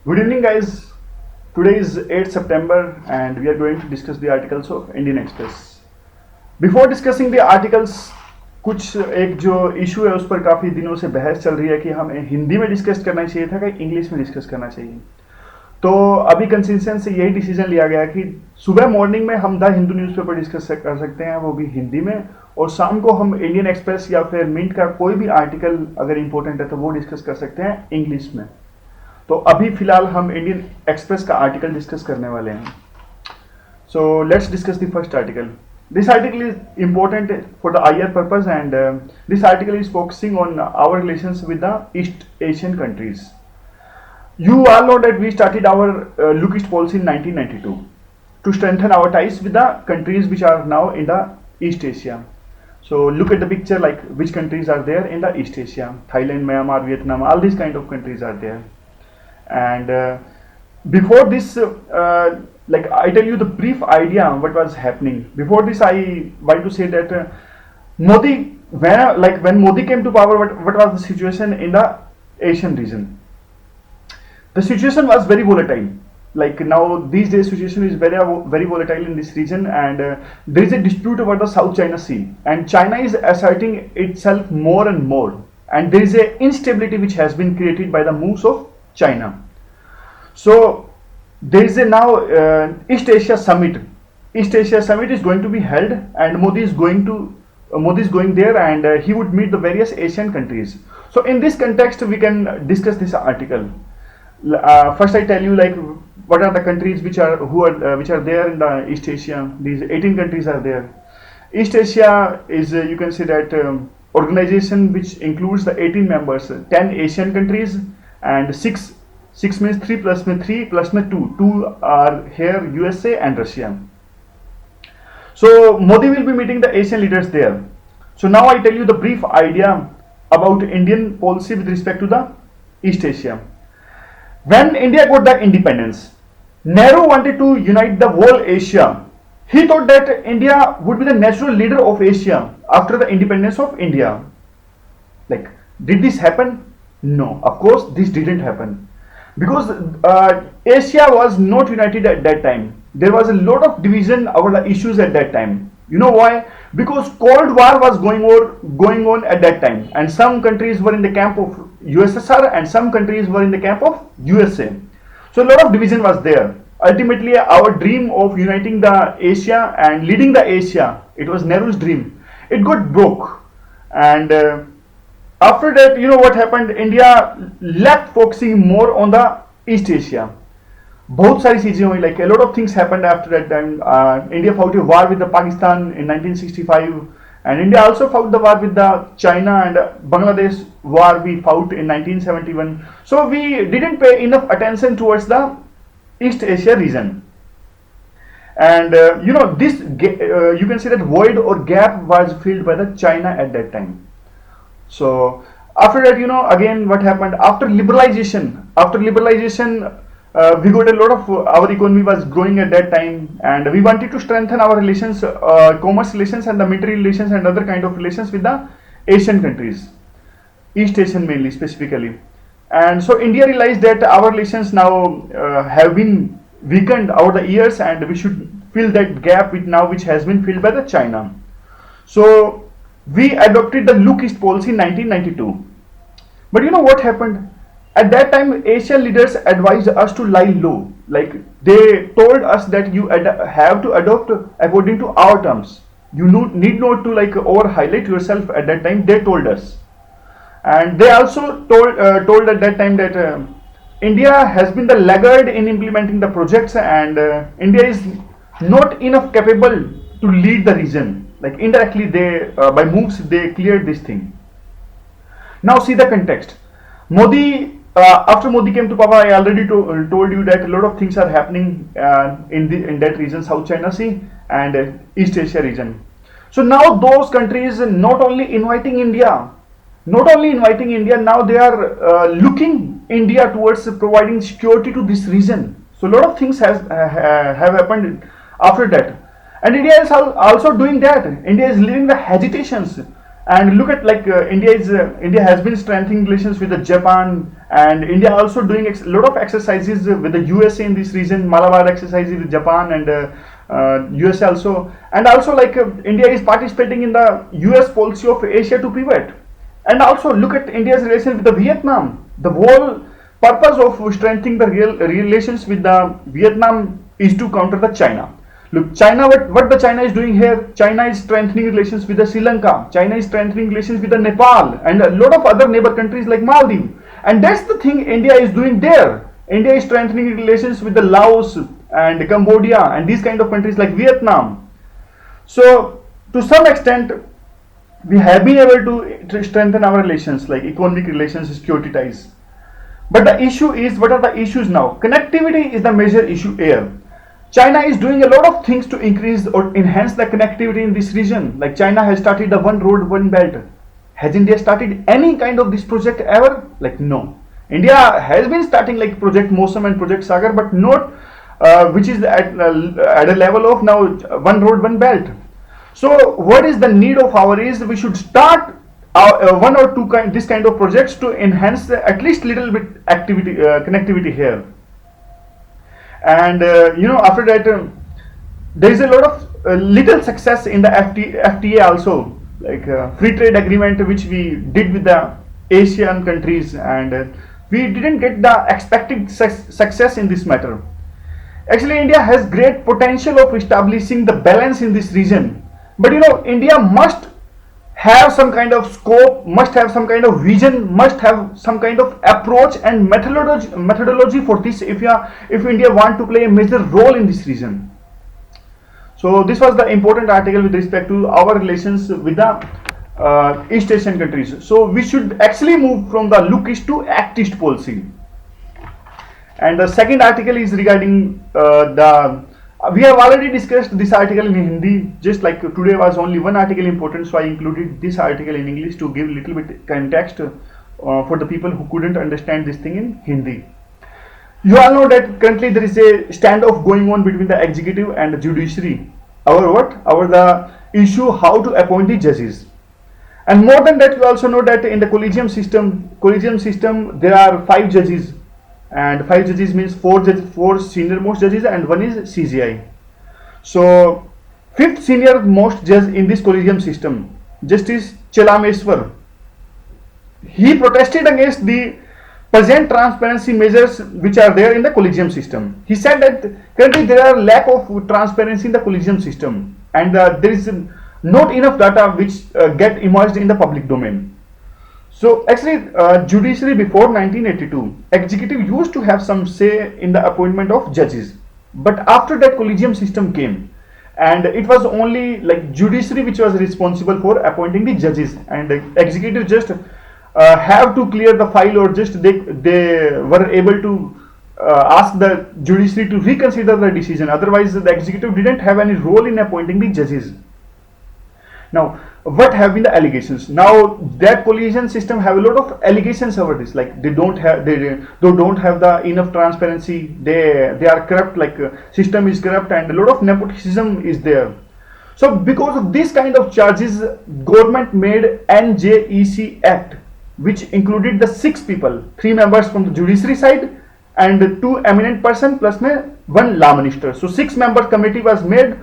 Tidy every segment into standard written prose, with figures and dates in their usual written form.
Good evening, guys. Today is 8th September, and we are going to discuss the articles of Indian Express. Before discussing the articles, कुछ एक जो issue है उस पर काफ़ी दिनों से बहस चल रही है कि हमें हिंदी में डिस्कस करना चाहिए था कि इंग्लिश में डिस्कस करना चाहिए। तो अभी कंसेंसस से यही डिसीजन लिया गया कि सुबह मॉर्निंग में हम द हिंदू न्यूज़पेपर डिस्कस कर सकते हैं, वो भी हिंदी में, और शाम को हम इंडियन एक्सप्रेस या फिर मिंट का कोई भी आर्टिकल अगर इंपॉर्टेंट है तो वो डिस्कस कर सकते हैं इंग्लिश में। तो अभी फिलहाल हम इंडियन एक्सप्रेस का आर्टिकल डिस्कस करने वाले हैं। So let's discuss the first article. This article is important for the IR purpose, and this article is focusing on our relations with the East Asian countries. You all know that we started our Look East policy in 1992 to strengthen our ties with the countries which are now in the East Asia. So look at the picture, like which countries are there in the East Asia: Thailand, Myanmar, Vietnam, all these kind of countries are there. And before this, like I tell you the brief idea what was happening. Before this, I want to say that Modi, when Modi came to power, what was the situation in the Asian region? The situation was very volatile. Like now, these days, situation is very volatile in this region, and there is a dispute about the South China Sea, and China is asserting itself more and more, and there is a instability which has been created by the moves of China. So there is a now East Asia Summit. East Asia Summit is going to be held, and Modi is going there, and he would meet the various Asian countries. So in this context, we can discuss this article. First, I tell you like what are the countries which are there in the East Asia. These 18 countries are there. East Asia is you can say that organization which includes the 18 members, 10 Asian countries, and 6 means 3 plus 3 plus 2. 2 are here, USA and Russia. So Modi will be meeting the Asian leaders there. So now I tell you the brief idea about Indian policy with respect to the East Asia. When India got the independence, Nehru wanted to unite the whole Asia. He thought that India would be the natural leader of Asia after the independence of India. Like, did this happen? No, of course this didn't happen. Because Asia was not united at that time. There was a lot of division over the issues at that time. You know why? Because Cold War was going on at that time, and some countries were in the camp of USSR and some countries were in the camp of USA. So a lot of division was there. Ultimately, our dream of uniting the Asia and leading the Asia, it was Nehru's dream. It got broke, and after that, you know what happened? India left focusing more on the East Asia. बहुत सारी चीजें हुई, like a lot of things happened after that time. India fought a war with the Pakistan in 1965, and India also fought the war with the China, and Bangladesh war we fought in 1971. So we didn't pay enough attention towards the East Asia region. And you know, this you can say that void or gap was filled by the China at that time. So after that, you know, again what happened after liberalization? We got a lot of our economy was growing at that time, and we wanted to strengthen our relations, commerce relations and the military relations and other kind of relations with the Asian countries, East Asian mainly specifically. And so India realized that our relations now have been weakened over the years, and we should fill that gap which has been filled by the China. So we adopted the Look East policy in 1992. But you know what happened? At that time, Asian leaders advised us to lie low. Like they told us that you have to adopt according to our terms. You need not to like over highlight yourself at that time. They told us, and they also told at that time that India has been the laggard in implementing the projects, and India is not enough capable to lead the region. Like indirectly, they by moves they cleared this thing. Now see the context. Modi, after Modi came to power, I already told you that a lot of things are happening in that region, South China Sea and East Asia region. So now those countries not only inviting India, now they are looking India towards providing security to this region. So a lot of things have happened after that. And India is also doing that. India is leaving the hesitations. And look at like India has been strengthening relations with the Japan, and India also doing a lot of exercises with the USA in this region, Malabar exercises with Japan and USA also, and also like India is participating in the US policy of Asia to pivot. And also look at India's relations with the Vietnam. The whole purpose of strengthening the relations with the Vietnam is to counter the China. Look, China, what the China is doing here, China is strengthening relations with the Sri Lanka, China is strengthening relations with the Nepal and a lot of other neighbor countries like Maldives. And that's the thing India is doing there. India is strengthening relations with the Laos and Cambodia and these kind of countries like Vietnam. So to some extent, we have been able to strengthen our relations like economic relations, security ties. But the issue is, what are the issues now? Connectivity is the major issue here. China is doing a lot of things to increase or enhance the connectivity in this region. Like China has started the one road, one belt. Has India started any kind of this project ever? Like no. India has been starting like Project Mosam and Project Sagar, but not which is at a level of now one road, one belt. So what is the need of our is we should start one or two this kind of projects to enhance at least little bit activity connectivity here. And after that there is a lot of little success in the FTA also, like free trade agreement which we did with the Asian countries, and we didn't get the expected success in this matter. Actually India has great potential of establishing the balance in this region, but India must have some kind of scope, must have some kind of vision, must have some kind of approach and methodology for this if India want to play a major role in this region. So this was the important article with respect to our relations with the East Asian countries. So we should actually move from the look east to act east policy. And the second article is regarding we have already discussed this article in Hindi, just like today was only one article important, so I included this article in English to give little bit context for the people who couldn't understand this thing in Hindi. You all know that currently there is a standoff going on between the executive and the judiciary over the issue how to appoint the judges. And more than that, you also know that in the collegium system there are 5 judges. And 5 judges means 4 senior most judges and 1 is CGI. So 5th senior most judge in this collegium system, Justice Chelameswar, he protested against the present transparency measures which are there in the collegium system. He said that currently there are lack of transparency in the collegium system, and there is not enough data which get emerged in the public domain. So actually judiciary before 1982, executive used to have some say in the appointment of judges, but after that collegium system came, and it was only like judiciary which was responsible for appointing the judges, and the executive just have to clear the file, or just they were able to ask the judiciary to reconsider the decision. Otherwise the executive didn't have any role in appointing the judges. Now what have been the allegations? Now that collegium system have a lot of allegations over this, like they don't have the enough transparency, they are corrupt, like system is corrupt, and a lot of nepotism is there. So because of this kind of charges, government made NJEC Act, which included the 6 people, 3 members from the judiciary side and 2 eminent person plus 1 law minister. So 6-member committee was made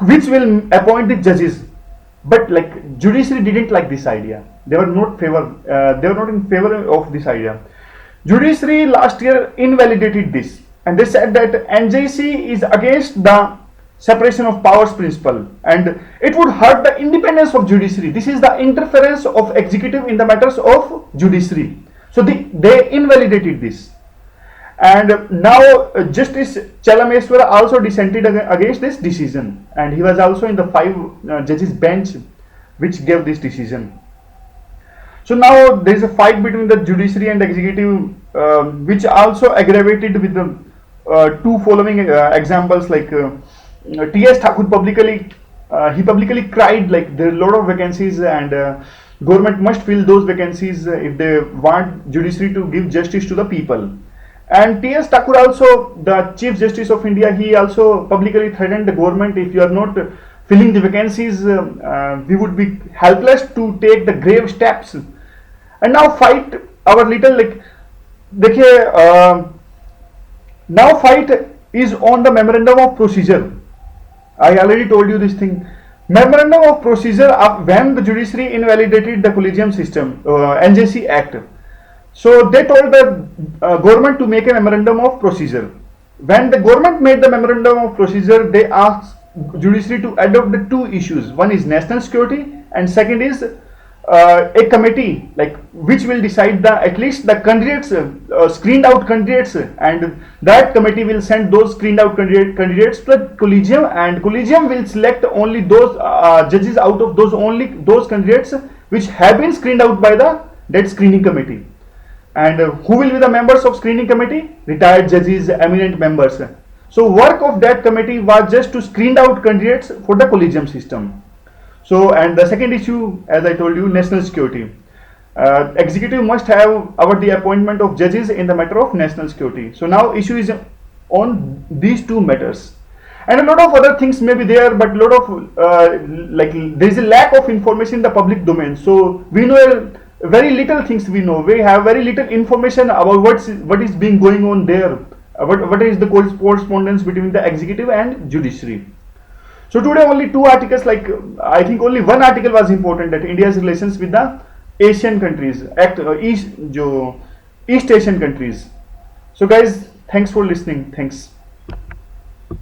which will appoint the judges. But like judiciary didn't like this idea. They were not in favor of this idea. Judiciary last year invalidated this, and they said that NJC is against the separation of powers principle, and it would hurt the independence of judiciary. This is the interference of executive in the matters of judiciary. So they invalidated this. And now Justice Chelameswar also dissented against this decision, and he was also in the 5 judges bench which gave this decision. So now there is a fight between the judiciary and executive, which also aggravated with the 2 following examples, like T.S. Thakur publicly cried like there are a lot of vacancies, and government must fill those vacancies if they want judiciary to give justice to the people. And T.S. Thakur also, the Chief Justice of India, he also publicly threatened the government, if you are not filling the vacancies, we would be helpless to take the grave steps and now fight our little like देखिए now fight is on the memorandum of procedure. I already told you this thing. Memorandum of procedure when the judiciary invalidated the collegium system, NJC Act. So they told the government to make a memorandum of procedure. When the government made the memorandum of procedure, they asked judiciary to adopt the two issues. One is national security, and second is a committee like which will decide the at least the candidates, screened out candidates, and that committee will send those screened out candidates to the collegium, and collegium will select only those judges out of those candidates which have been screened out by that screening committee. And who will be the members of screening committee? Retired judges, eminent members. So work of that committee was just to screen out candidates for the collegium system. So, and the second issue, as I told you, national security. Executive must have the appointment of judges in the matter of national security. So now issue is on these two matters. And a lot of other things may be there, but a lot of like there is a lack of information in the public domain. So we know very little things we know. We have very little information about what is being going on there. What is the correspondence between the executive and judiciary. So today only two articles, like I think only one article was important, that India's relations with the Asian countries, East Asian countries. So guys, thanks for listening. Thanks.